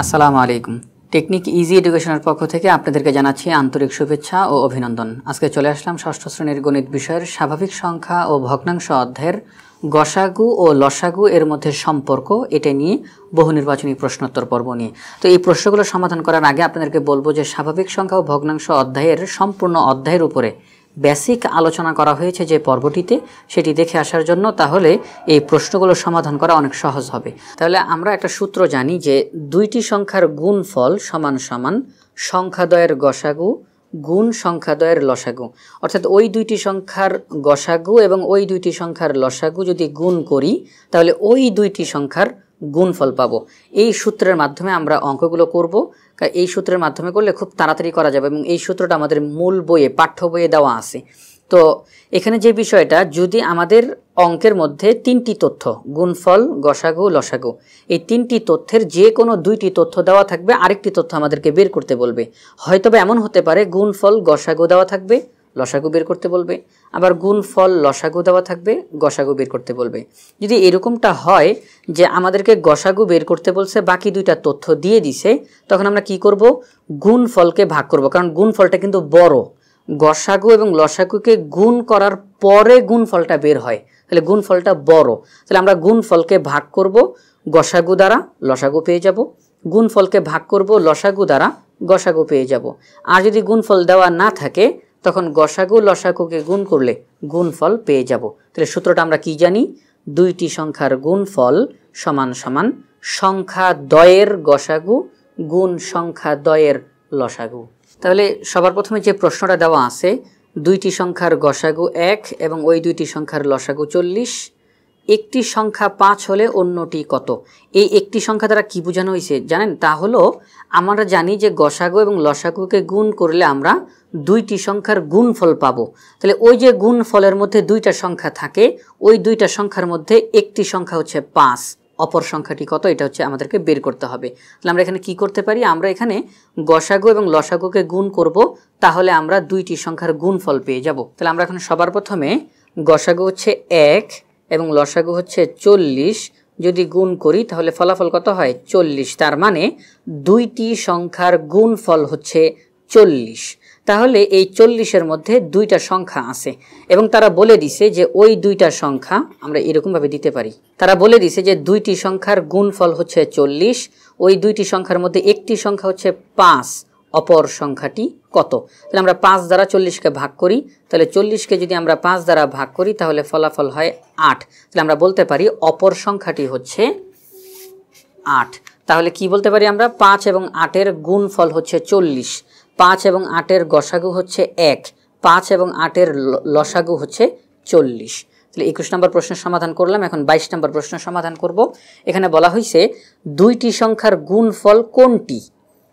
আসসালামু আলাইকুম। Technique easy এডুকেশনের পক্ষ থেকে আপনাদেরকে জানাচ্ছি আন্তরিক শুভেচ্ছা ও অভিনন্দন। আজকে চলে আসলাম ষষ্ঠ শ্রেণীর গণিত বিষয়ের স্বাভাবিক সংখ্যা ও ভগ্নাংশ অধ্যায়ের গসাগু ও লসাগু এর মধ্যে সম্পর্ক এটা নিয়ে বহু নির্বাচনী প্রশ্নোত্তর পর্ব নিয়ে। তো এই প্রশ্নগুলো সমাধান করার আগে আপনাদেরকে বলবো যে স্বাভাবিক সংখ্যা ও ভগ্নাংশ অধ্যায়ের সম্পূর্ণ অধ্যায়ের উপরে বেসিক আলোচনা করা হয়েছে যে পর্বটিতে, সেটি দেখে আসার জন্য, তাহলে এই প্রশ্নগুলো সমাধান করা অনেক সহজ হবে। তাহলে আমরা একটা সূত্র জানি যে দুইটি সংখ্যার গুণফল সমান সমান সংখ্যাদ্বয়ের গসাগু গুণ সংখ্যাদ্বয়ের লসাগু। অর্থাৎ ওই দুইটি সংখ্যার গসাগু এবং ওই দুইটি সংখ্যার লসাগু যদি গুণ করি তাহলে ওই দুইটি সংখ্যার গুণফল পাবো। এই সূত্রের মাধ্যমে আমরা অঙ্কগুলো করব। এই সূত্রের মাধ্যমে করলে খুব তাড়াতাড়ি করা যাবে এবং এই সূত্রটা আমাদের মূল বইয়ে, পাঠ্য বইয়ে দেওয়া আছে। তো এখানে যে বিষয়টা, যদি আমাদের অঙ্কের মধ্যে তিনটি তথ্য গুণফল, গসাগু, লসাগু, এই তিনটি তথ্যের যে কোনো দুইটি তথ্য দেওয়া থাকবে, আরেকটি তথ্য আমাদেরকে বের করতে বলবে। হয়তোবা এমন হতে পারে গুণফল গসাগু দেওয়া থাকবে, লসাগু বের করতে বলবে, আবার গুণফল লসাগু দেওয়া থাকবে, গসাগু বের করতে বলবে। যদি এরকমটা হয় যে আমাদেরকে গসাগু বের করতে বলছে, বাকি দুইটা তথ্য দিয়ে দিছে, তখন আমরা কি করব? গুণফলকে ভাগ করব, কারণ গুণফলটা কিন্তু বড়। গসাগু এবং লসাগুকে গুণ করার পরে গুণফলটা বের হয়, তাহলে গুণফলটা বড়। তাহলে আমরা গুণফলকে ভাগ করব গসাগু দ্বারা, লসাগু পেয়ে যাব। গুণফলকে ভাগ করব লসাগু দ্বারা, গসাগু পেয়ে যাব। আর যদি গুণফল দেওয়া না থাকে তখন গসাগু লসাগুকে গুণ করলে গুণফল পেয়ে যাব। তাহলে সূত্রটা আমরা কি জানি? দুইটি সংখ্যার গুণফল সমান সমান সংখ্যা দ্বয়ের গসাগু গুণ সংখ্যা দ্বয়ের লসাগু। তাহলে সবার প্রথমে যে প্রশ্নটা দেওয়া আছে, দুইটি সংখ্যার গসাগু 1 এবং ওই দুইটি সংখ্যার লসাগু 40, একটি সংখ্যা 5 হলে অন্যটি কত? এই একটি সংখ্যা দ্বারা কি বোঝানো হয়েছে জানেন? তা হলো আমরা জানি যে গসাগু এবং লসাগুকে গুণ করলে আমরা দুইটি সংখ্যার গুণফল পাবো। তাহলে ওই যে গুণফলের মধ্যে দুইটা সংখ্যা থাকে, ওই দুইটা সংখ্যার মধ্যে একটি সংখ্যা হচ্ছে 5, অপর সংখ্যাটি কত এটা হচ্ছে আমাদেরকে বের করতে হবে। তাহলে আমরা এখানে কি করতে পারি? আমরা এখানে গসাগু এবং লসাগুকে গুণ করব, তাহলে আমরা দুইটি সংখ্যার গুণফল পেয়ে যাব। তাহলে আমরা এখন সবার প্রথমে গসাগু হচ্ছে 1 এবং লসাগু হচ্ছে 40 যদি গুণ করি তাহলে ফলাফল কত হয়? 40। তার মানে দুইটি সংখ্যার গুণফল হচ্ছে 40। তাহলে এই 40-এর মধ্যে দুইটা সংখ্যা আছে এবং তারা বলে দিছে যে ওই দুইটা সংখ্যা, আমরা এরকমভাবে দিতে পারি, তারা বলে দিছে যে দুইটি সংখ্যার গুণফল হচ্ছে 40, ওই দুইটি সংখ্যার মধ্যে একটি সংখ্যা হচ্ছে 5, অপর সংখ্যাটি কত? তাহলে আমরা 5 দ্বারা 40কে ভাগ করি, তাহলে 40কে যদি আমরা 5 দ্বারা ভাগ করি তাহলে ফলাফল হয় 8। তাহলে আমরা বলতে পারি অপর সংখ্যাটি হচ্ছে 8। তাহলে কি বলতে পারি আমরা? 5 এবং 8-এর গুণফল হচ্ছে 40, 5 এবং 8-এর গসাগু হচ্ছে 1, 5 এবং 8-এর লসাগু হচ্ছে 40। তাহলে 21 নম্বর প্রশ্নের সমাধান করলাম। এখন 22 নম্বর প্রশ্ন সমাধান করব। এখানে বলা হয়েছে দুইটি সংখ্যার গুণফল কোনটি?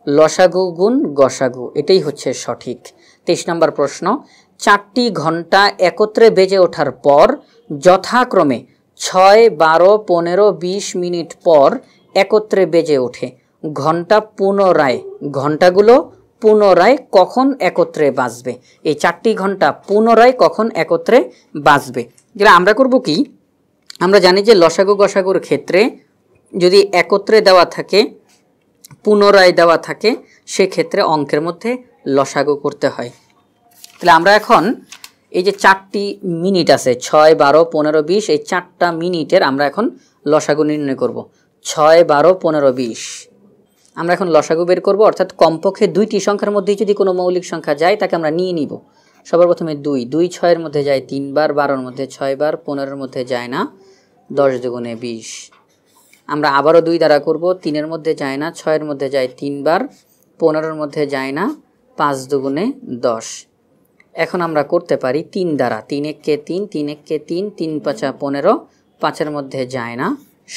লসাগু গুণ গসাগু, এটাই হচ্ছে সঠিক। 23 নম্বর প্রশ্ন, 4টি ঘন্টা একত্রে বেজে ওঠার পর যথাক্রমে 6, 12, 15, 20 মিনিট পর একত্রে বেজে ওঠে। ঘন্টাগুলো পুনরায় কখন একত্রে বাজবে? এই 4টি ঘন্টা পুনরায় কখন একত্রে বাজবে? যেটা আমরা করব কি, আমরা জানি যে লসাগু গসাগুর ক্ষেত্রে যদি একত্রে দেওয়া থাকে, পুনরায় দেওয়া থাকে, সেক্ষেত্রে অঙ্কের মধ্যে লসাগু করতে হয়। তাহলে আমরা এখন এই যে 4টি মিনিট আছে, 6, 12, 15, 20, এই 4টা মিনিটের আমরা এখন লসাগু নির্ণয় করব। 6, 12, 15, 20 আমরা এখন লসাগু বের করব। অর্থাৎ কমপক্ষে দুইটি সংখ্যার মধ্যেই যদি কোনো মৌলিক সংখ্যা যায় তাকে আমরা নিয়ে নিব। সবার প্রথমে 2, 6-এর মধ্যে যায় 3 বার, 12-এর মধ্যে 6 বার, 15-এর মধ্যে যায় না, 10 দুগুণে 20। আমরা আবারও 2 দ্বারা করব, 3-এর মধ্যে যায় না, 6-এর মধ্যে যায় 3 বার, 15-এর মধ্যে যায় না, 5 দুগুণে 10। এখন আমরা করতে পারি 3 দ্বারা, 3 একে 3, 3 একে 3, 3 5 15, 5-এর মধ্যে যায় না,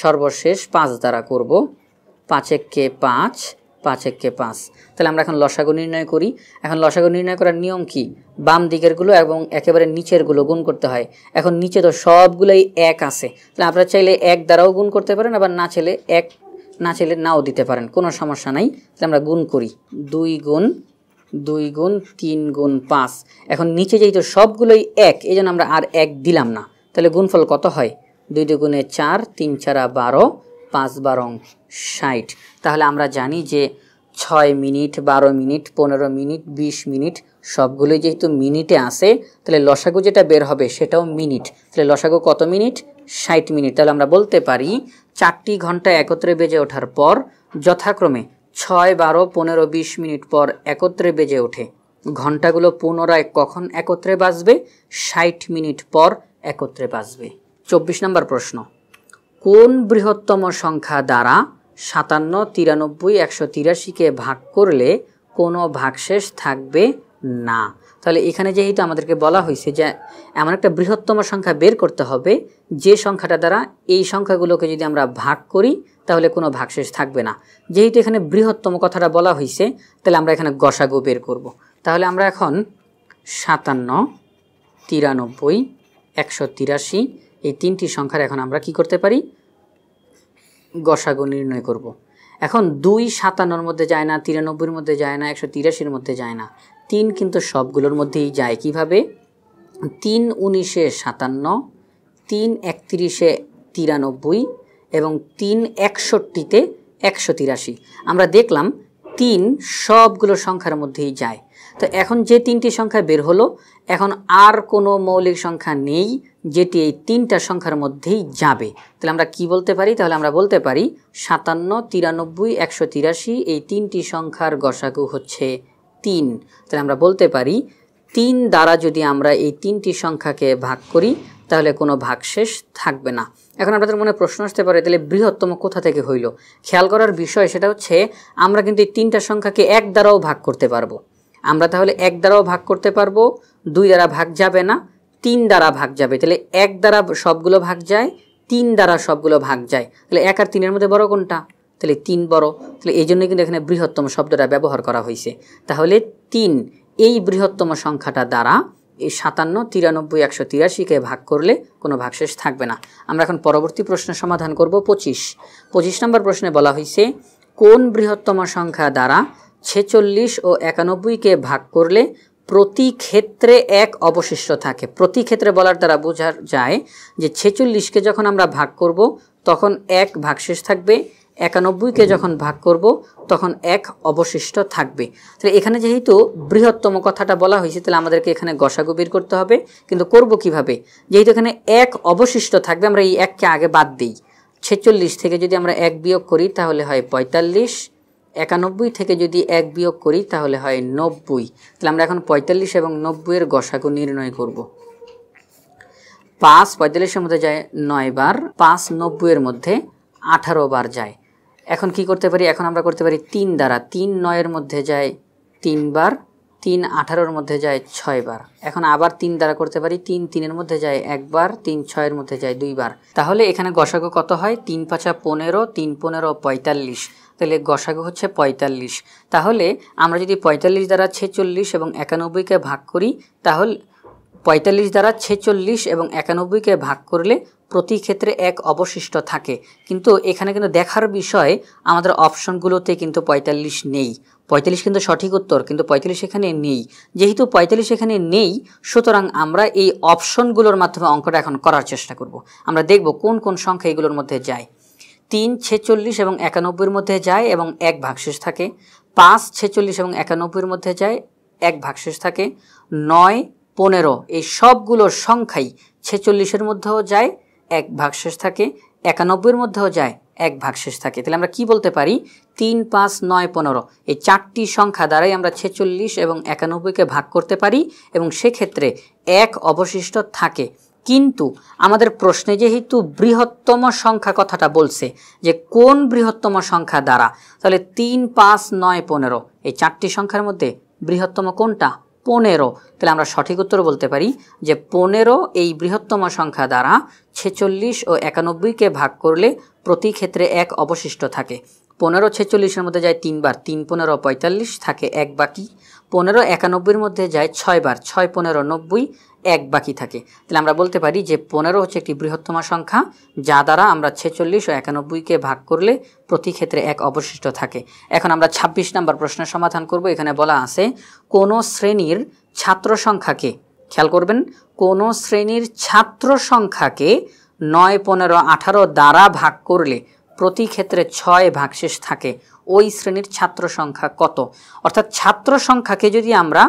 সর্বশেষ 5 দ্বারা করব, 5 একে 5, 5 একে 5। তাহলে আমরা এখন লসাগু নির্ণয় করি। এখন লসাগু নির্ণয় করার নিয়ম কি? বাম দিকেরগুলো এবং একেবারে নিচেরগুলো গুণ করতে হয়। এখন নিচে তো সবগুলোই 1 আছে, তাহলে আপনারা চাইলে 1 দ্বারাও গুণ করতে পারেন, আবার না চাইলে নাও দিতে পারেন, কোনো সমস্যা নাই। তাহলে আমরা গুণ করি, 2 গুণ 2 গুণ 3 গুণ 5। এখন নিচে যেহেতু সবগুলোই 1, এই জন্য আমরা আর 1 দিলাম না। তাহলে গুণফল কত হয়? 2 দুগুণে 4, 3 4 12, 5 12 60। তাহলে আমরা জানি যে 6 মিনিট, 12 মিনিট, 15 মিনিট, 20 মিনিট সবগুলোই যেহেতু মিনিটে আসে, তাহলে লসাগু যেটা বের হবে সেটাও মিনিট। তাহলে লসাগু কত মিনিট? 60 মিনিট। তাহলে আমরা বলতে পারি 4টি ঘন্টা একত্রে বেজে ওঠার পর যথাক্রমে 6, 12, 15, 20 মিনিট পর একত্রে বেজে ওঠে। ঘন্টাগুলো পুনরায় কখন একত্রে বাজবে? 60 মিনিট পর একত্রে বাজবে। 24 নম্বর প্রশ্ন, কোন বৃহত্তম সংখ্যা দ্বারা 57, 93, 183কে ভাগ করলে কোনো ভাগশেষ থাকবে না? তাহলে এখানে যেহেতু আমাদেরকে বলা হয়েছে যে এমন একটা বৃহত্তম সংখ্যা বের করতে হবে যে সংখ্যাটা দ্বারা এই সংখ্যাগুলোকে যদি আমরা ভাগ করি তাহলে কোনো ভাগশেষ থাকবে না। যেহেতু এখানে বৃহত্তম কথাটা বলা হয়েছে, তাহলে আমরা এখানে গসাগু বের করব। তাহলে আমরা এখন 57, 93, 183 এই তিনটি সংখ্যার এখন আমরা কি করতে পারি? গসাগু নির্ণয় করব। এখন 2 57-র মধ্যে যায় না, 93-র মধ্যে যায় না, 183-র মধ্যে যায় না। 3 কিন্তু সবগুলোর মধ্যেই যায়। কিভাবে? 3 19-এ 57, 3 31-এ 93 এবং 3 61-তে 183। আমরা দেখলাম 3 সবগুলো সংখ্যার মধ্যেই যায়। তো এখন যে তিনটি সংখ্যা বের হলো, এখন আর কোনো মৌলিক সংখ্যা নেই যেটি এই তিনটা সংখ্যার মধ্যেই যাবে। তাহলে আমরা কি বলতে পারি? তাহলে আমরা বলতে পারি 57, 93, 183 এই তিনটি সংখ্যার গসাগু হচ্ছে 3। তাহলে আমরা বলতে পারি 3 দ্বারা যদি আমরা এই তিনটি সংখ্যাকে ভাগ করি তাহলে কোনো ভাগশেষ থাকবে না। এখন আপনাদের মনে প্রশ্ন আসতে পারে, তাহলে বৃহত্তম কোথা থেকে হইল? খেয়াল করার বিষয় সেটা হচ্ছে আমরা কিন্তু এই তিনটা সংখ্যাকে 1 দ্বারাও ভাগ করতে পারবো। আমরা তাহলে 1 দ্বারাও ভাগ করতে পারবো, 2 দ্বারা ভাগ যাবে না, 3 দ্বারা ভাগ যাবে। তাহলে 1 দ্বারা সবগুলো ভাগ যায়, 3 দ্বারা সবগুলো ভাগ যায়। তাহলে 1 আর 3-এর মধ্যে বড় কোনটা? তাহলে 3 বড়। তাহলে এই জন্য কিন্তু এখানে বৃহত্তম শব্দটা ব্যবহার করা হয়েছে। তাহলে 3 এই বৃহত্তম সংখ্যাটা দ্বারা এই 57, 93, 183কে ভাগ করলে কোনো ভাগশেষ থাকবে না। আমরা এখন পরবর্তী প্রশ্নের সমাধান করব। 25 নম্বর প্রশ্নে বলা হয়েছে কোন বৃহত্তম সংখ্যা দ্বারা 46 ও 91কে ভাগ করলে প্রতি ক্ষেত্রে 1 অবশিষ্ট থাকে? প্রতি ক্ষেত্রে বলার দ্বারা বোঝা যায় যে 46কে যখন আমরা ভাগ করব তখন 1 ভাগশেষ থাকবে, 91কে যখন ভাগ করব তখন 1 অবশিষ্ট থাকবে। তাহলে এখানে যেহেতু বৃহত্তম কথাটা বলা হয়েছে, তাহলে আমাদেরকে এখানে গসাগু বের করতে হবে। কিন্তু করব কিভাবে? যেহেতু এখানে 1 অবশিষ্ট থাকবে, আমরা এই 1কে আগে বাদ দিই। 46 থেকে যদি আমরা 1 বিয়োগ করি তাহলে হয় 45, 91 থেকে যদি 1 বিয়োগ করি তাহলে হয় 90। তাহলে আমরা এখন 45 এবং 90-এর গসাগু নির্ণয় করব। 5 45-এর মধ্যে যায় 9 বার, 5 90-এর মধ্যে 18 বার যায়। এখন কি করতে পারি? এখন আমরা করতে পারি 3 দ্বারা। 3 9-এর মধ্যে যায় 3 বার, 3 18-এর মধ্যে যায় 6 বার। এখন আবার 3 দ্বারা করতে পারি। 3 3-এর মধ্যে যায় 1 বার, 3 6-এর মধ্যে যায় 2 বার। তাহলে এখানে গসাগু কত হয়? 3 5 15, 3 15 45। তাহলে গসাগু হচ্ছে 45। তাহলে আমরা যদি 45 দ্বারা 46 এবং 91কে ভাগ করি তাহলে 45 দ্বারা 46 এবং 91কে ভাগ করলে প্রতি ক্ষেত্রে 1 অবশিষ্ট থাকে। কিন্তু এখানে কিন্তু দেখার বিষয় আমাদের অপশনগুলোতে কিন্তু 45 নেই। 45 কিন্তু সঠিক উত্তর, কিন্তু 45 এখানে নেই। যেহেতু 45 এখানে নেই, সুতরাং আমরা এই অপশনগুলোর মাধ্যমে অঙ্কটা এখন করার চেষ্টা করব। আমরা দেখব কোন কোন সংখ্যা এগুলোর মধ্যে যায়। 3 46 এবং 91-এর মধ্যে যায় এবং 1 ভাগশেষ থাকে। 5 46 এবং 91-এর মধ্যে যায়, 1 ভাগশেষ থাকে। 9 15 এই সবগুলো সংখ্যাই 46-এর মধ্যেও যায়, 1 ভাগশেষ থাকে। 91-এর মধ্যেও যায়, 1 ভাগশেষ থাকে। তাহলে আমরা কি বলতে পারি? 3 5 9 15 এই 4টি সংখ্যা দ্বারাই আমরা 46 এবং 91কে ভাগ করতে পারি এবং সেক্ষেত্রে 1 অবশিষ্ট থাকে। কিন্তু আমাদের প্রশ্নে যেহেতু বৃহত্তম সংখ্যা কথাটা বলছে যে কোন বৃহত্তম সংখ্যা দ্বারা, তাহলে 3 5 9 15 এই 4টি সংখ্যার মধ্যে বৃহত্তম কোনটা? 15। তাহলে আমরা সঠিক উত্তর বলতে পারি যে 15 এই বৃহত্তম সংখ্যা দ্বারা 46 ও 91কে ভাগ করলে প্রতি ক্ষেত্রে 1 অবশিষ্ট থাকে। 15 46-এর মধ্যে যায় 3 বার, 3 15 45 থাকে 1 বাকি। 15 91-এর মধ্যে যায় 6 বার, 6 15 90 1 বাকি থাকে। তাহলে আমরা বলতে পারি যে 15 হচ্ছে একটি বৃহত্তম সংখ্যা যা দ্বারা আমরা 46 ও 91কে ভাগ করলে প্রতি ক্ষেত্রে 1 অবশিষ্ট থাকে। এখন আমরা 26 নম্বর প্রশ্নের সমাধান করব। এখানে বলা আছে কোন শ্রেণীর ছাত্র সংখ্যাকে, খেয়াল করবেন, কোন শ্রেণীর ছাত্র সংখ্যাকে 9 15 18 দ্বারা ভাগ করলে প্রতি ক্ষেত্রে 6 ভাগশেষ থাকে ওই শ্রেণীর ছাত্র সংখ্যা কত? অর্থাৎ ছাত্র সংখ্যাকে যদি আমরা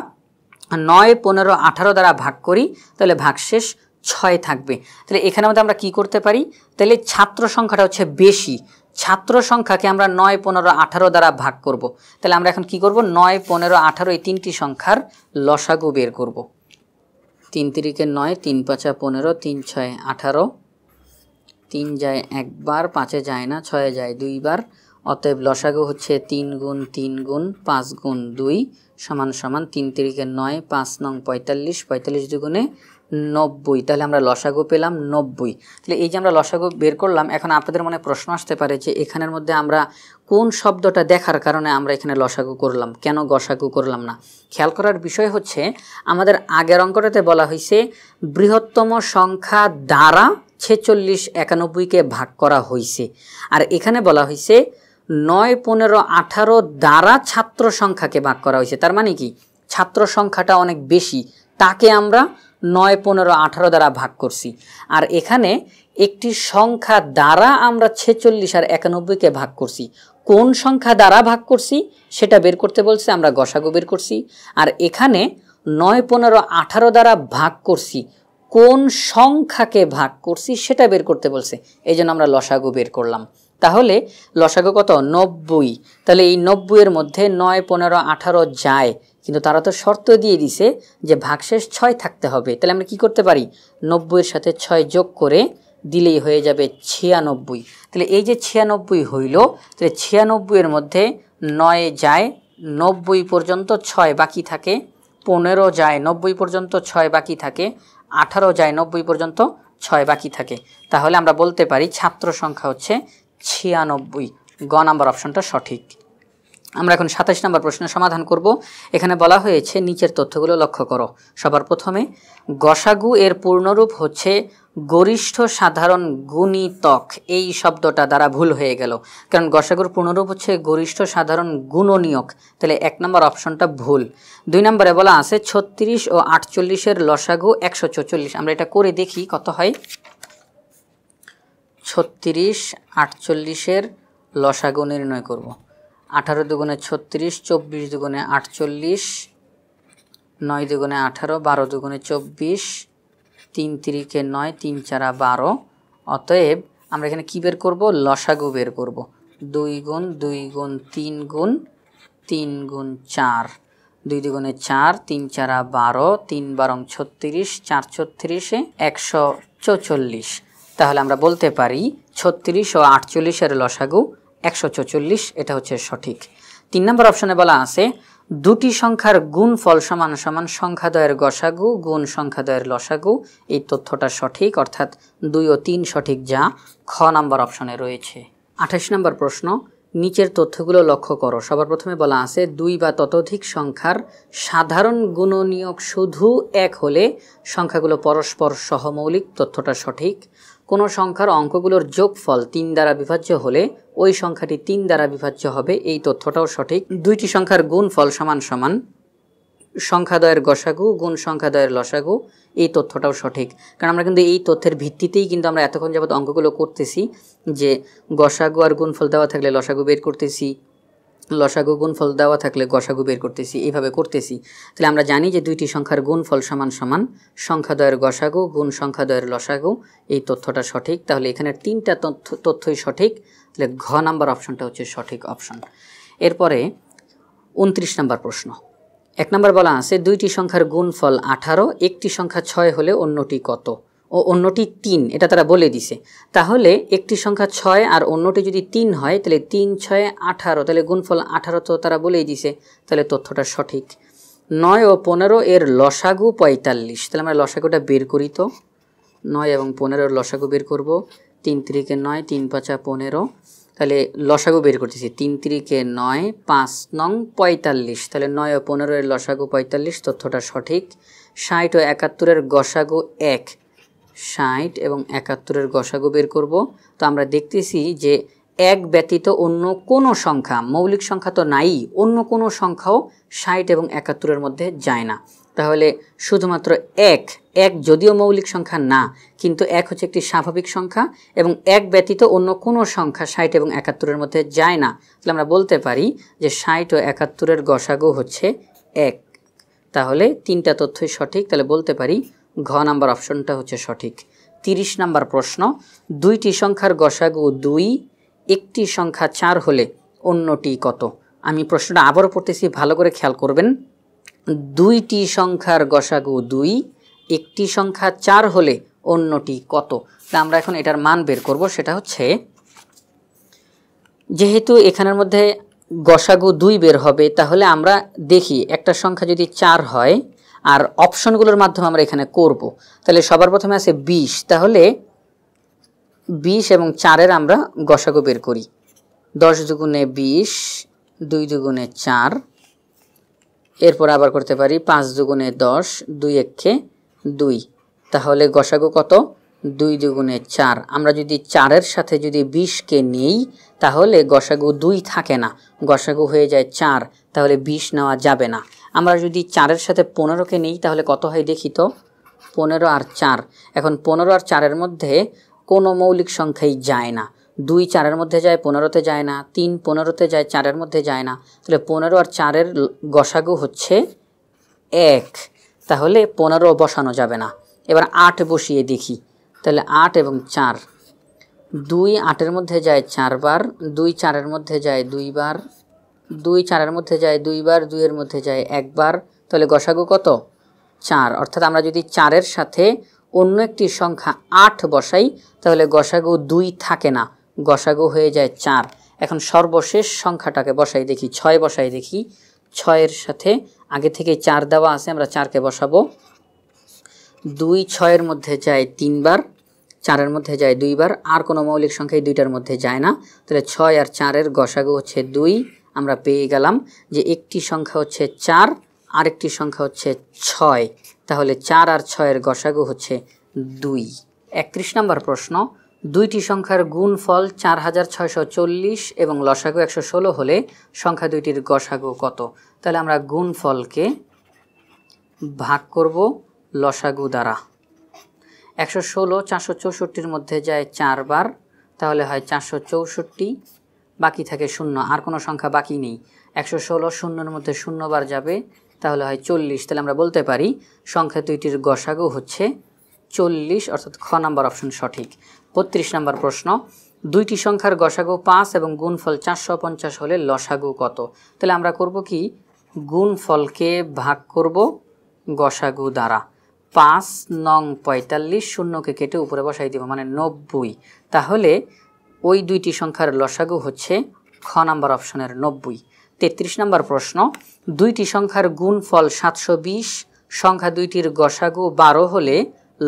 9, 15, 18 দ্বারা ভাগ করি তাহলে ভাগশেষ 6 থাকবে। তাহলে এখানে মধ্যে আমরা কি করতে পারি? তাহলে ছাত্র সংখ্যাটা হচ্ছে বেশি, ছাত্র সংখ্যাকে আমরা 9, 15, 18 দ্বারা ভাগ করব। তাহলে আমরা এখন কি করব? 9, 15, 18 এই তিনটি সংখ্যার লসাগু বের করব। 3 তিরিকে 9, 3 5 15, 3 6 18, 3 যায় একবার, 5-এ যায় না, 6-এ যায় 2 বার। অতএব লসাগু হচ্ছে 3 গুণ 3 গুণ 5 গুণ 2 সমান সমান 3 তিরিকে 9, 5 নং 45, 45 দুগুণে 90। তাহলে আমরা লসাগু পেলাম 90। তাহলে এই যে আমরা লসাগু বের করলাম, এখন আপনাদের মনে প্রশ্ন আসতে পারে যে এখানের মধ্যে আমরা কোন শব্দটা দেখার কারণে আমরা এখানে লসাগু করলাম, কেন গসাগু করলাম না? খেয়াল করার বিষয় হচ্ছে আমাদের আগের অঙ্কটাতে বলা হয়েছে বৃহত্তম সংখ্যা দ্বারা 46, 91কে ভাগ করা হয়েছে, আর এখানে বলা হয়েছে 9, 15, 18 দ্বারা ছাত্র সংখ্যাকে ভাগ করা হয়েছে। তার মানে কি ছাত্র সংখ্যাটা অনেক বেশি, তাকে আমরা 9, 15, 18 দ্বারা ভাগ করছি। আর এখানে একটি সংখ্যা দ্বারা আমরা 46 আর 91কে ভাগ করছি। কোন সংখ্যা দ্বারা ভাগ করছি সেটা বের করতে বলছে, আমরা গসাগু বের করছি। আর এখানে 9, 15, 18 দ্বারা ভাগ করছি, কোন সংখ্যাকে ভাগ করছি সেটা বের করতে বলছে, এই জন্য আমরা লসাগু বের করলাম। তাহলে লসাগু কত? 90। তাহলে এই 90 এর মধ্যে 9, 15, 18 যায়, কিন্তু তারা তো শর্ত দিয়ে দিছে যে ভাগশেষ 6 থাকতে হবে। তাহলে আমরা কি করতে পারি? 90 এর সাথে 6 যোগ করে দিলেই হয়ে যাবে 96। তাহলে এই যে 96 হইল, তাহলে 96 এর মধ্যে 9 যায় 90 পর্যন্ত 6 বাকি থাকে, 15 যায় 90 পর্যন্ত 6 বাকি থাকে, 18 যায় 90 পর্যন্ত 6 বাকি থাকে। তাহলে আমরা বলতে পারি ছাত্র সংখ্যা হচ্ছে 96। গ নাম্বার অপশনটা সঠিক। আমরা এখন 27 নম্বর প্রশ্নের সমাধান করব। এখানে বলা হয়েছে নিচের তথ্যগুলো লক্ষ্য করো। সবার প্রথমে গসাগু এর পূর্ণরূপ হচ্ছে গরিষ্ঠ সাধারণ গুণিতক। এই শব্দটা দ্বারা ভুল হয়ে গেল, কারণ গসাগুর পূর্ণরূপ হচ্ছে গরিষ্ঠ সাধারণ গুণনীয়ক। তাহলে 1 নম্বর অপশনটা ভুল। 2 নম্বরে বলা আছে 36 ও 48 এর লসাগু 144। আমরা এটা করে দেখি কত হয়। 36, 48 এর লসাগু নির্ণয় করব। 18 দুগুণে 36, 24 দুগুণে 48, 9 দুগুণে 18, 12 দুগুণে 24, 3 তিরিকে 9, 3 4 12। অতএব আমরা এখানে কি বের করব? লসাগু বের করব। 2 গুণ 2 গুণ 3 গুণ 3 গুণ 4, 2 দুগুণে 4, 3 4 12, 3 12 36, 4 36 144। তাহলে আমরা বলতে পারি 36 ও 48 এর লসাগু 144, এটা হচ্ছে সঠিক। 3 নম্বর অপশনে বলা আছে দুটি সংখ্যার গুণফল সমান সমান সংখ্যাদ্বয়ের গসাগু গুণ সংখ্যাদ্বয়ের লসাগু। এই তথ্যটা সঠিক, অর্থাৎ 2 ও 3 সঠিক, যা খ নম্বর অপশনে রয়েছে। 28 নম্বর প্রশ্ন, নিচের তথ্যগুলো লক্ষ্য করো। সবার প্রথমে বলা আছে 2 বা ততোধিক সংখ্যার সাধারণ গুণনীয়ক শুধু 1 হলে সংখ্যাগুলো পরস্পর সহমৌলিক। তথ্যটা সঠিক। কোনো সংখ্যার অঙ্কগুলোর যোগফল 3 দ্বারা বিভাজ্য হলে ওই সংখ্যাটি 3 দ্বারা বিভাজ্য হবে। এই তথ্যটাও সঠিক। 2টি সংখ্যার গুণফল সমান সমান সংখ্যাদ্বয়ের গসাগু গুণ সংখ্যাদ্বয়ের লসাগু। এই তথ্যটাও সঠিক, কারণ আমরা কিন্তু এই তথ্যের ভিত্তিতেই কিন্তু আমরা এতক্ষণ যাবত অঙ্কগুলো করতেছি, যে গসাগু আর গুণফল দেওয়া থাকলে লসাগু বের করতেছি, লসাগু গুণফল দেওয়া থাকলে গসাগু বের করতেছি, এইভাবে করতেছি। তাহলে আমরা জানি যে 2টি সংখ্যার গুণফল সমান সমান সংখ্যাদ্বয়ের গসাগু গুণ সংখ্যাদ্বয়ের লসাগু। এই তথ্যটা সঠিক। তাহলে এখানে 3টা তথ্যই সঠিক। তাহলে ঘ নাম্বার অপশনটা হচ্ছে সঠিক অপশন। এরপরে 29 নম্বর প্রশ্ন। 1 নম্বর বলা আছে 2টি সংখ্যার গুণফল 18, একটি সংখ্যা 6 হলে অন্যটি কত ও অন্যটি 3, এটা তারা বলে দিছে। তাহলে একটি সংখ্যা 6 আর অন্যটি যদি 3 হয় তাহলে 3 6 18, তাহলে গুণফল 18 তো তারা বলেই দিছে। তাহলে তথ্যটা সঠিক। 9 ও 15 এর লসাগু 45। তাহলে আমরা লসাগুটা বের করি। তো 9 এবং 15 এর লসাগু বের করব। 3 তিরিকে 9, 3 5 15। তাহলে লসাগু বের করতেছি। 3 তিরিকে 9, 5 নং 45। তাহলে 9 ও 15 এর লসাগু 45। তথ্যটা সঠিক। 60 ও 71 এর গসাগু 1। 60 এবং 71 এর গসাগু বের করব। তো আমরা দেখতেছি যে 1 ব্যতীত অন্য কোনো সংখ্যা, মৌলিক সংখ্যা তো নাই, অন্য কোনো সংখ্যাও 60 এবং 71 এর মধ্যে যায় না। তাহলে শুধুমাত্র এক যদিও মৌলিক সংখ্যা না, কিন্তু এক হচ্ছে একটি স্বাভাবিক সংখ্যা এবং এক ব্যতীত অন্য কোনো সংখ্যা 60 এবং 71-এর মধ্যে যায় না। তাহলে আমরা বলতে পারি যে 60 ও 71-এর গসাগু হচ্ছে 1। তাহলে তিনটা তথ্যই সঠিক। তাহলে বলতে পারি ঘ নাম্বার অপশনটা হচ্ছে সঠিক। 30 নাম্বার প্রশ্ন, দুইটি সংখ্যার গসাগু 2, একটি সংখ্যা 4 হলে অন্যটি কত? আমি প্রশ্নটা আবারও পড়তেছি, ভালো করে খেয়াল করবেন। দুইটি সংখ্যার গসাগু 2, একটি সংখ্যা 4 হলে অন্যটি কত? তা আমরা এখন এটার মান বের করব। সেটা হচ্ছে, যেহেতু এখানের মধ্যে গসাগু 2 বের হবে, তাহলে আমরা দেখি একটা সংখ্যা যদি 4 হয় আর অপশনগুলোর মাধ্যমে আমরা এখানে করব। তাহলে সবার প্রথমে আছে 20, তাহলে 20 এবং 4-এর আমরা গসাগু বের করি। 10 দুগুণে 20, 2 দুগুণে 4, এরপর আবার করতে পারি 5 দুগুণে 10, 2 একে 2, তাহলে গসাগু কত? 2 দুগুণে 4। আমরা যদি 4-এর সাথে যদি 20-কে নিই তাহলে গসাগু 2 থাকে না, গসাগু হয়ে যায় 4, তাহলে 20 নেওয়া যাবে না। আমরা যদি 4-এর সাথে 15-কে নিই তাহলে কত হয় দেখি তো? 15 আর 4। এখন 15 আর 4-এর মধ্যে কোনো মৌলিক সংখ্যাই যায় না। 2 4-এর মধ্যে যায়, 15-তে যায় না। 3 15-তে যায়, 4-এর মধ্যে যায় না। তাহলে 15 আর 4-এর গসাগু হচ্ছে 1, তাহলে 15 বসানো যাবে না। এবার 8 বসিয়ে দেখি, তাহলে 8 এবং 4, 2 8-এর মধ্যে যায় 4 বার, 2 4-এর মধ্যে যায় 2 বার, 2 4-এর মধ্যে যায় 2 বার, 2-এর মধ্যে যায় 1 বার, তাহলে গসাগু কত? 4। অর্থাৎ আমরা যদি 4-এর সাথে অন্য একটি সংখ্যা 8 বসাই তাহলে গসাগু 2 থাকে না, গসাগু হয়ে যায় 4। এখন সর্বশেষ সংখ্যাটাকে বসাই দেখি, 6 বসাই দেখি। 6-এর সাথে আগে থেকে 4 দেওয়া আছে, আমরা 4-কে বসাবো। 2 6-এর মধ্যে যায় 3 বার, 4-এর মধ্যে যায় 2 বার, আর কোনো মৌলিক সংখ্যাই 2টার মধ্যে যায় না। তাহলে 6 আর 4-এর গসাগু হচ্ছে 2। আমরা পেয়ে গেলাম যে একটি সংখ্যা হচ্ছে 4, আরেকটি সংখ্যা হচ্ছে 6, তাহলে 4 আর 6-এর গসাগু হচ্ছে 2। 31 নম্বর প্রশ্ন, দুইটি সংখ্যার গুণফল 4640 এবং লসাগু 116 হলে সংখ্যা দুইটির গসাগু কত? তাহলে আমরা গুণফলকে ভাগ করব লসাগু দ্বারা। 116 464-র মধ্যে যায় 4 বার, তাহলে হয় 464, বাকি থাকে 0, আর কোনো সংখ্যা বাকি নেই। 116 0-এর মধ্যে 0 বার যাবে, তাহলে হয় 40। তাহলে আমরা বলতে পারি সংখ্যা দুইটির গসাগু হচ্ছে 40, অর্থাৎ খ নাম্বার অপশন সঠিক। 32 নম্বর প্রশ্ন, দুইটি সংখ্যার গসাগু 5 এবং গুণফল 450 হলে লসাগু কত? তাহলে আমরা করব কি, গুণফলকে ভাগ করব গসাগু দ্বারা। 5 নং 45, 0-কে কেটে উপরে বসাই দিব, মানে 90। তাহলে ওই দুইটি সংখ্যার লসাগু হচ্ছে খ নাম্বার অপশনের 90। 33 নম্বর প্রশ্ন, দুইটি সংখ্যার গুণফল 720, সংখ্যা দুইটির গসাগু 12 হলে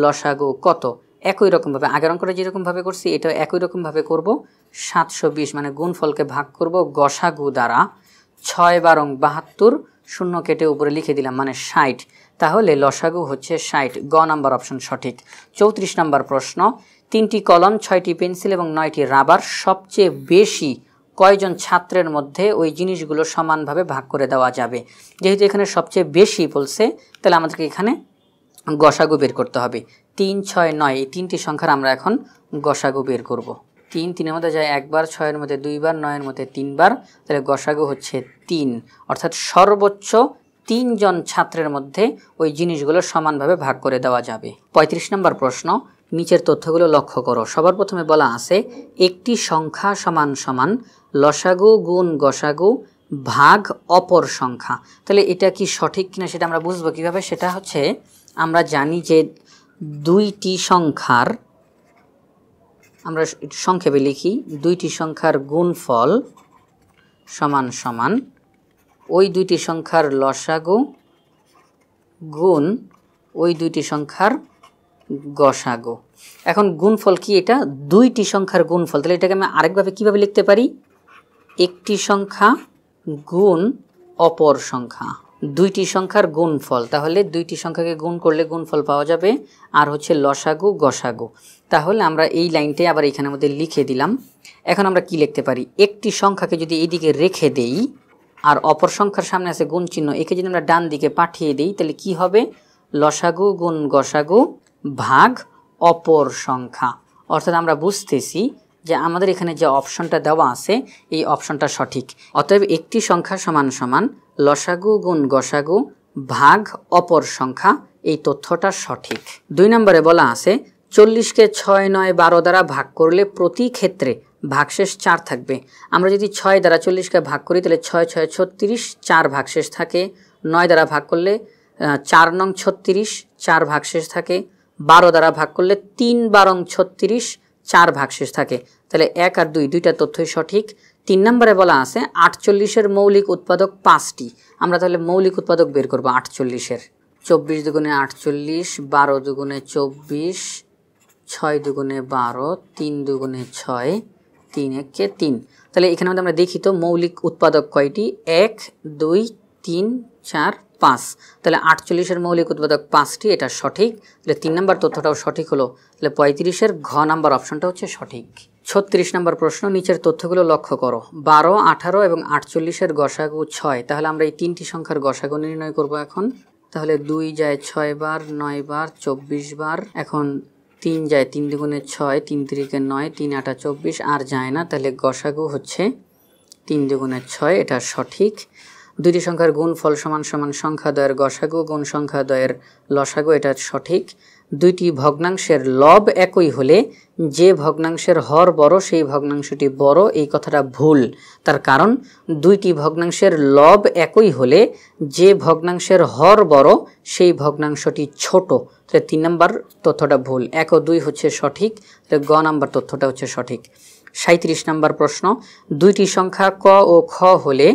লসাগু কত? একই রকমভাবে আগের অঙ্কটা যেরকমভাবে করছি এটাও একই রকমভাবে করব। 720 মানে গুণফলকে ভাগ করব গসাগু দ্বারা। 6 12 72, 0 কেটে উপরে লিখে দিলাম, মানে 60। তাহলে লসাগু হচ্ছে 60, গ নাম্বার অপশন সঠিক। 34 নম্বর প্রশ্ন, 3টি কলম, 6টি পেন্সিল এবং 9টি রাবার সবচেয়ে বেশি কয়জন ছাত্রের মধ্যে ওই জিনিসগুলো সমানভাবে ভাগ করে দেওয়া যাবে? যেহেতু এখানে সবচেয়ে বেশি বলছে, তাহলে আমাদেরকে এখানে গসাগু বের করতে হবে। 3 6 9 এই তিনটি সংখ্যার আমরা এখন গসাগু বের করব। 3 3-এর মধ্যে যায় 1 বার, 6-এর মধ্যে 2 বার, 9-এর মধ্যে 3 বার, তাহলে গসাগু হচ্ছে 3, অর্থাৎ সর্বোচ্চ 3 জন ছাত্রের মধ্যে ওই জিনিসগুলো সমানভাবে ভাগ করে দেওয়া যাবে। 35 নম্বর প্রশ্ন, নিচের তথ্যগুলো লক্ষ্য করো। সবার প্রথমে বলা আছে একটি সংখ্যা সমান সমান লসাগু গুণ গসাগু ভাগ অপর সংখ্যা। তাহলে এটা কি সঠিক কিনা সেটা আমরা বুঝবো কিভাবে? সেটা হচ্ছে, আমরা জানি যে দুইটি সংখ্যার, আমরা সংক্ষেপে লিখি, দুইটি সংখ্যার গুণফল সমান সমান ওই দুইটি সংখ্যার লসাগু গুণ ওই দুইটি সংখ্যার গসাগু। এখন গুণফল কি? এটা দুইটি সংখ্যার গুণফল। তাহলে এটাকে আমি আরেকভাবে কিভাবে লিখতে পারি? একটি সংখ্যা গুণ অপর সংখ্যা, দুইটি সংখ্যার গুণফল। তাহলে দুইটি সংখ্যাকে গুণ করলে গুণফল পাওয়া যাবে, আর হচ্ছে লসাগু গসাগু। তাহলে আমরা এই লাইনটাই আবার এখানের মধ্যে লিখে দিলাম। এখন আমরা কি লিখতে পারি? একটি সংখ্যাকে যদি এইদিকে রেখে দেই আর অপর সংখ্যার সামনে আছে গুণ চিহ্ন, একে যদি আমরা ডান দিকে পাঠিয়ে দিই তাহলে কি হবে? লসাগু গুণ গসাগু ভাগ অপর সংখ্যা। অর্থাৎ আমরা বুঝতেছি যে আমাদের এখানে যে অপশনটা দেওয়া আছে এই অপশনটা সঠিক। অতএব একটি সংখ্যা সমান সমান লসাগু গুণ গসাগু ভাগ অপর সংখ্যা, এই তথ্যটা সঠিক। 2 নম্বরে বলা আছে 40কে 6, 9, 12 দ্বারা ভাগ করলে প্রতি ক্ষেত্রে ভাগশেষ 4 থাকবে। আমরা যদি 6 দ্বারা 40কে ভাগ করি তাহলে 6 6 36, 4 ভাগশেষ থাকে। 9 দ্বারা ভাগ করলে 4 নং 36, 4 ভাগশেষ থাকে। 12 দ্বারা ভাগ করলে 3 12 36, 4 ভাগশেষ থাকে। তাহলে 1 আর 2 দুইটা তথ্যই সঠিক। 3 নম্বরে বলা আছে 48-এর মৌলিক উৎপাদক 5টি। আমরা তাহলে মৌলিক উৎপাদক বের করব 48-এর। 24 দুগুণে 48, 12 দুগুণে 24, 6 দুগুণে 12, 3 দুগুণে 6, 3 একে 3। তাহলে এখানে মধ্যে আমরা দেখি তো মৌলিক উৎপাদক কয়টি? 1 2 3 4 5। তাহলে 48-এর মৌলিক উৎপাদক 5টি, এটা সঠিক। তাহলে 3 নম্বর তথ্যটাও সঠিক হলো। তাহলে 35-এর ঘ নাম্বার অপশনটা হচ্ছে সঠিক। 36 নম্বর প্রশ্ন, নিচের তথ্যগুলো লক্ষ্য করো। 12, 18 এবং 48-এর গসাগু 6। তাহলে আমরা এই তিনটি সংখ্যার গসাগু নির্ণয় করব এখন। তাহলে 2 যায় 6 বার, 9 বার, 24 বার। এখন 3 যায় 3 দুগুণে 6, 3 3কে 9, 3 8 24, আর যায় না। তাহলে গসাগু হচ্ছে 3 দুগুণে 6, এটা সঠিক। দুইটি সংখ্যার গুণফল সমান সমান সংখ্যাদ্বয়ের গসাগু গুণ সংখ্যাদ্বয়ের লসাগু, এটা সঠিক। দুইটি ভগ্নাংশের লব একই হলে যে ভগ্নাংশের হর বড় সেই ভগ্নাংশটি বড়, এই কথাটা ভুল। তার কারণ দুইটি ভগ্নাংশের লব একই হলে যে ভগ্নাংশের হর বড় সেই ভগ্নাংশটি ছোট। তাহলে 3 নম্বর তথ্যটা ভুল। 1 ও 2 হচ্ছে সঠিক। তাহলে গ নাম্বার তথ্যটা হচ্ছে সঠিক। 37 নম্বর প্রশ্ন, দুইটি সংখ্যা ক ও খ হলে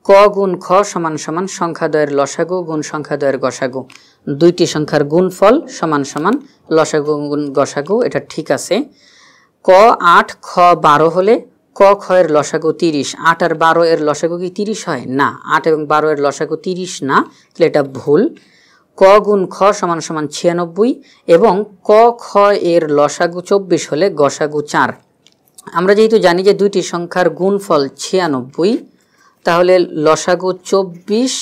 ক গুণ খ সমান সমান সংখ্যাদ্বয়ের লসাগু গুণ সংখ্যাদ্বয়ের গসাগু। দুইটি সংখ্যার গুণফল সমান সমান লসাগু গুণ গসাগু, এটা ঠিক আছে। ক 8, খ 12 হলে ক খ এর লসাগু 30। 8 আর 12 এর লসাগু কি 30 হয়? না, 8 এবং 12 এর লসাগু 30 না, তাহলে এটা ভুল। ক গুণ খ সমান সমান 96 এবং ক খ এর লসাগু 24 হলে গসাগু 4। আমরা যেহেতু জানি যে দুইটি সংখ্যার গুণফল 96, তাহলে লসাগু 24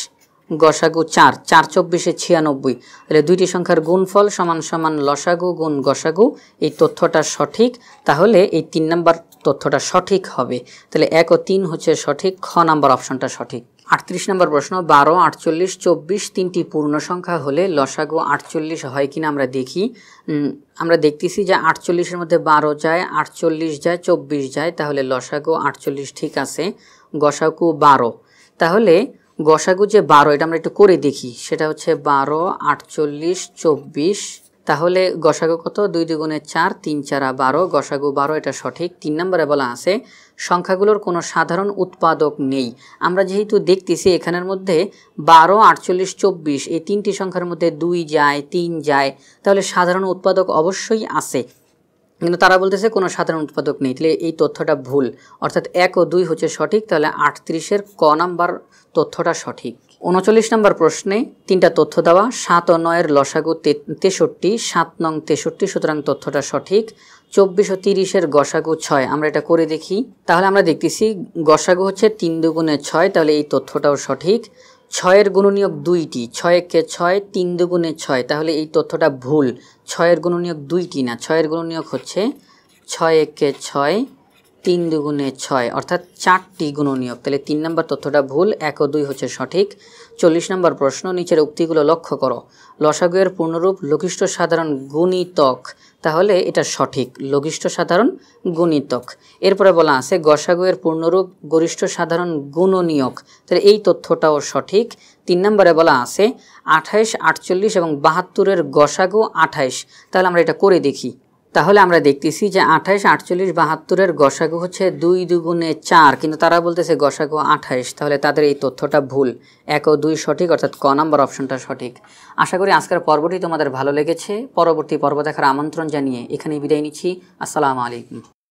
গসাগু 4, 4 24 96। তাহলে দুইটি সংখ্যার গুণফল সমান সমান লসাগু গুণ গসাগু, এই তথ্যটা সঠিক। তাহলে এই 3 নম্বর তথ্যটা সঠিক হবে। তাহলে 1 ও 3 হচ্ছে সঠিক, খ নাম্বার অপশনটা সঠিক। 38 নম্বর প্রশ্ন, 12, 48, 24 তিনটি পূর্ণ সংখ্যা হলে লসাগু 48 হয় কিনা আমরা দেখি। আমরা দেখতেছি যে 48-এর মধ্যে 12 যায়, 48 যায়, 24 যায়, তাহলে লসাগু 48 ঠিক আছে। গসাগু 12, তাহলে গসাগু যে 12, এটা আমরা একটু করে দেখি। সেটা হচ্ছে 12, 48, 24। তাহলে গসাগু কত? 2 দুগুণে 4, 3 4 12, গসাগু 12, এটা সঠিক। 3 নম্বরে বলা আছে সংখ্যাগুলোর কোনো সাধারণ উৎপাদক নেই। আমরা যেহেতু দেখতেছি এখানের মধ্যে 12, 48, 24 এই তিনটি সংখ্যার মধ্যে 2 যায়, 3 যায়, তাহলে সাধারণ উৎপাদক অবশ্যই আছে, কিন্তু তারা বলতেছে কোনো সাধারণ উৎপাদক নেই। তাহলে এই তথ্যটা ভুল, অর্থাৎ 1 ও 2 হচ্ছে সঠিক। তাহলে 38-এর ক নাম্বার তথ্যটা সঠিক। 39 নম্বর প্রশ্নে 3টা তথ্য দেওয়া। 7 ও 9 এর লসাগু 63, 7 নং 63, সুতরাং তথ্যটা সঠিক। 24 ও 30 এর গসাগু 6, আমরা এটা করে দেখি। তাহলে আমরা দেখতেছি গসাগু হচ্ছে 3 দুগুণে 6, তাহলে এই তথ্যটাও সঠিক। 6 এর গুণনীয়ক 2টি, 6 একে 6, 3 দুগুণে 6, তাহলে এই তথ্যটা ভুল। 6 এর গুণনীয়ক 2টি না, 6 এর গুণনীয়ক হচ্ছে 6 একে 6, 3 দুগুণে 6, অর্থাৎ 4টি গুণনীয়ক। তাহলে 3 নম্বর তথ্যটা ভুল, 1 ও 2 হচ্ছে সঠিক। 40 নম্বর প্রশ্ন, নিচের উক্তিগুলো লক্ষ্য করো। লসাগু এর পূর্ণরূপ লঘিষ্ঠ সাধারণ গুণিতক, তাহলে এটা সঠিক, লঘিষ্ঠ সাধারণ গুণিতক। এরপরে বলা আছে গসাগু এর পূর্ণরূপ গরিষ্ঠ সাধারণ গুণনীয়ক, তাহলে এই তথ্যটাও সঠিক। 3 নম্বরে বলা আছে 28, 48 এবং 72 এর গসাগু 28, তাহলে আমরা এটা করে দেখি। তাহলে আমরা দেখতেছি যে 28, 48, 72 এর গসাগু হচ্ছে 2 দুগুণে 4, কিন্তু তারা বলতেছে গসাগু 28, তাহলে তাদের এই তথ্যটা ভুল। 1 ও 2 সঠিক, অর্থাৎ ক নাম্বার অপশনটা সঠিক। আশা করি আজকের পর্বটি তোমাদের ভালো লেগেছে। পরবর্তী পর্ব দেখার আমন্ত্রণ জানিয়ে এখানেই বিদায় নিচ্ছি। আসসালামু আলাইকুম।